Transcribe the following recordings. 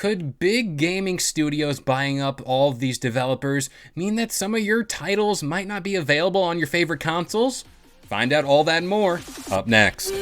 Could big gaming studios buying up all of these developers mean that some of your titles might not be available on your favorite consoles? Find out all that and more up next.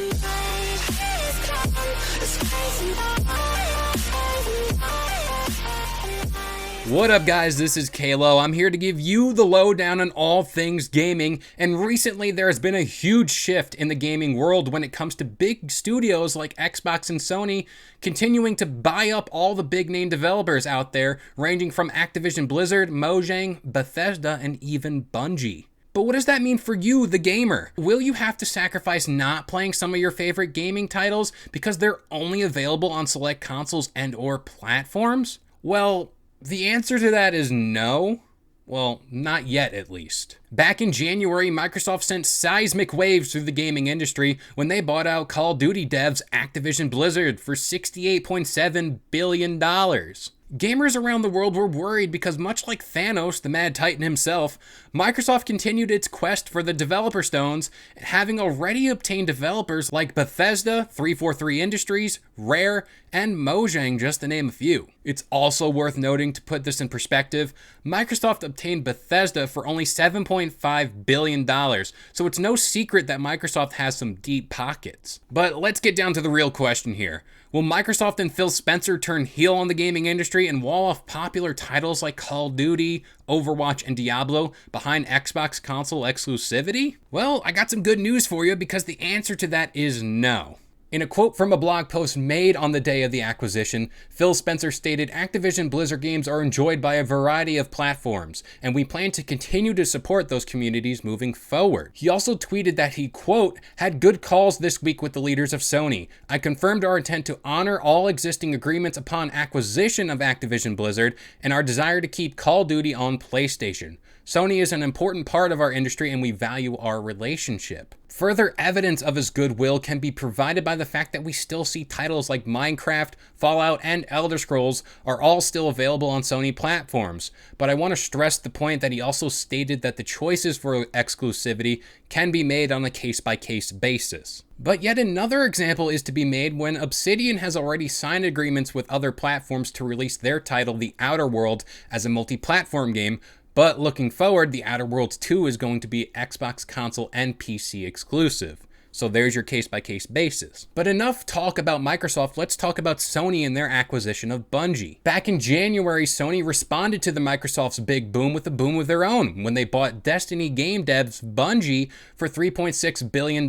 What up guys, this is Kalo. I'm here to give you the lowdown on all things gaming, and recently there has been a huge shift in the gaming world when it comes to big studios like Xbox and Sony continuing to buy up all the big name developers out there, ranging from Activision Blizzard, Mojang, Bethesda, and even Bungie. But what does that mean for you, the gamer? Will you have to sacrifice not playing some of your favorite gaming titles because they're only available on select consoles and or platforms? Well, the answer to that is no. Well, not yet at least. Back in January, Microsoft sent seismic waves through the gaming industry when they bought out Call of Duty devs Activision Blizzard for $68.7 billion. Gamers around the world were worried because much like Thanos, the Mad Titan himself, Microsoft continued its quest for the developer stones, having already obtained developers like Bethesda, 343 Industries, Rare, and Mojang, just to name a few. It's also worth noting, to put this in perspective, Microsoft obtained Bethesda for only $7.5 billion, so it's no secret that Microsoft has some deep pockets. But let's get down to the real question here. Will Microsoft and Phil Spencer turn heel on the gaming industry and wall off popular titles like Call of Duty, Overwatch, and Diablo behind Xbox console exclusivity? Well, I got some good news for you because the answer to that is no. In a quote from a blog post made on the day of the acquisition, Phil Spencer stated, "Activision Blizzard games are enjoyed by a variety of platforms, and we plan to continue to support those communities moving forward." He also tweeted that he, quote, "had good calls this week with the leaders of Sony. I confirmed our intent to honor all existing agreements upon acquisition of Activision Blizzard and our desire to keep Call of Duty on PlayStation. Sony is an important part of our industry and we value our relationship." Further evidence of his goodwill can be provided by the fact that we still see titles like Minecraft, Fallout, and Elder Scrolls are all still available on Sony platforms. But I want to stress the point that he also stated that the choices for exclusivity can be made on a case-by-case basis. But yet another example is to be made when Obsidian has already signed agreements with other platforms to release their title, The Outer World, as a multi-platform game. But looking forward, The Outer Worlds 2 is going to be Xbox console and PC exclusive. So there's your case-by-case basis. But enough talk about Microsoft, let's talk about Sony and their acquisition of Bungie. Back in January, Sony responded to the Microsoft's big boom with a boom of their own when they bought Destiny game devs Bungie for $3.6 billion.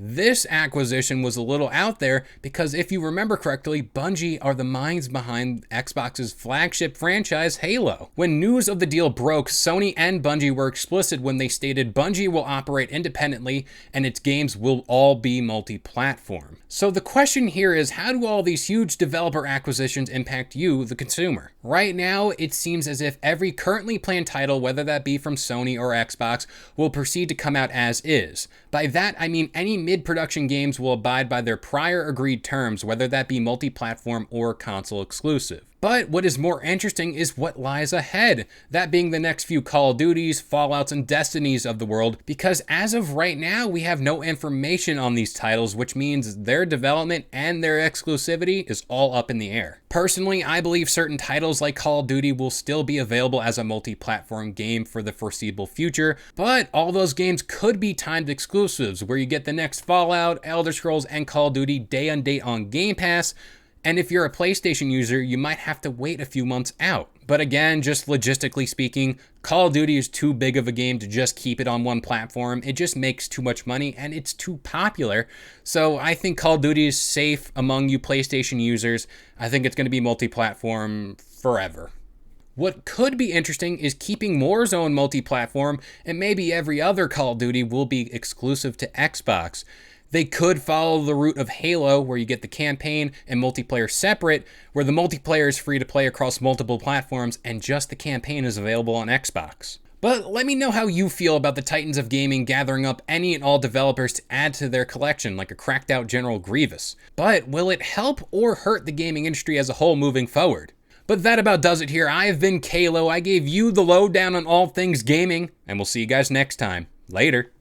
This acquisition was a little out there because if you remember correctly, Bungie are the minds behind Xbox's flagship franchise, Halo. When news of the deal broke, Sony and Bungie were explicit when they stated Bungie will operate independently and its games will all be multi-platform. So the question here is, how do all these huge developer acquisitions impact you, the consumer? Right now, it seems as if every currently planned title, whether that be from Sony or Xbox, will proceed to come out as is. By that, I mean any mid-production games will abide by their prior agreed terms, whether that be multi-platform or console exclusive. But what is more interesting is what lies ahead, that being the next few Call of Duties, Fallouts, and Destinies of the world, because as of right now, we have no information on these titles, which means their development and their exclusivity is all up in the air. Personally, I believe certain titles like Call of Duty will still be available as a multi-platform game for the foreseeable future, but all those games could be timed exclusives, where you get the next Fallout, Elder Scrolls, and Call of Duty day and date on Game Pass. And if you're a PlayStation user, you might have to wait a few months out. But again, just logistically speaking, Call of Duty is too big of a game to just keep it on one platform. It just makes too much money and it's too popular. So I think Call of Duty is safe among you PlayStation users. I think it's going to be multi-platform forever. What could be interesting is keeping Warzone multi-platform, and maybe every other Call of Duty will be exclusive to Xbox. They could follow the route of Halo, where you get the campaign and multiplayer separate, where the multiplayer is free to play across multiple platforms and just the campaign is available on Xbox. But let me know how you feel about the titans of gaming gathering up any and all developers to add to their collection, like a cracked out General Grievous. But will it help or hurt the gaming industry as a whole moving forward? But that about does it here. I have been Kalo. I gave you the lowdown on all things gaming, and we'll see you guys next time. Later.